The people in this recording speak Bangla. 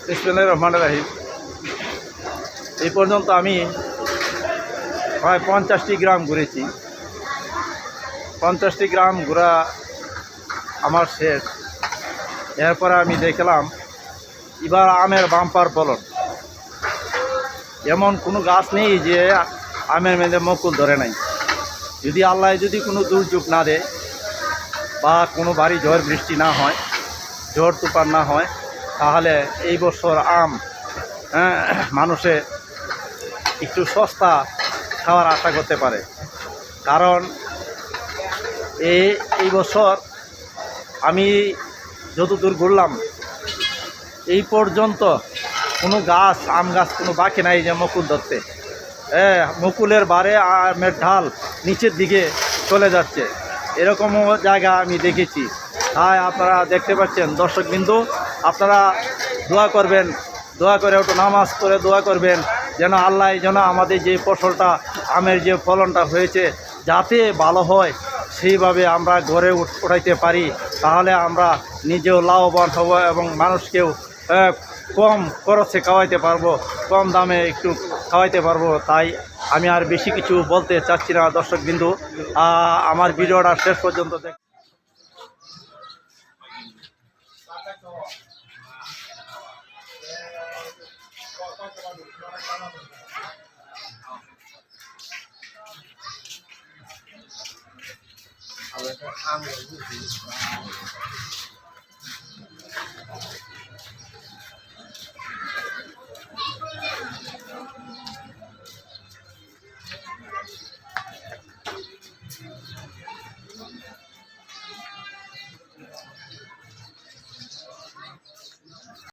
বিসমিল্লাহির রহমানির রহিম। এই পর্যন্ত আমি প্রায় 50টি গ্রাম ঘুরেছি। 50টি গ্রাম ঘোরা আমার শেষ। এরপরে আমি দেখলাম এবার আমের বাম্পার ফলন। এমন কোনো গাছ নেই যে আমের মেঝে মুকুল ধরে নাই। যদি আল্লাহ যদি কোনো দুর্যোগ না দেয় বা কোনো ভারী ঝড় বৃষ্টি না হয়, ঝড় তুফান না হয়, তাহলে এই বছর আম মানুষে একটু সস্তা খাওয়ার আশা করতে পারে। কারণ এই বছর আমি যতদূর ঘুরলাম এই পর্যন্ত কোনো গাছ আম গাছ কোনো বাকি নাই যে মুকুল ধরতে। মুকুলের বারে আমের ঢাল নিচের দিকে চলে যাচ্ছে, এরকমও জায়গা আমি দেখেছি। তাই আপনারা দেখতে পাচ্ছেন দর্শকবৃন্দ, আপনারা দোয়া করবেন, দোয়া করে একটু নামাজ পড়ে দোয়া করবেন যেন আল্লাহ যেন আমাদের যে ফসলটা আমের যে ফলনটা হয়েছে যাতে ভালো হয়, সেইভাবে আমরা ঘরে উঠাইতে পারি। তাহলে আমরা নিজেও লাভবান হব এবং মানুষকেও কম খরচে খাওয়াইতে পারবো, কম দামে একটু খাওয়াইতে পারবো। তাই আমি আর বেশি কিছু বলতে চাচ্ছি না দর্শকবৃন্দু, আমার ভিডিওটা শেষ পর্যন্ত দেখ।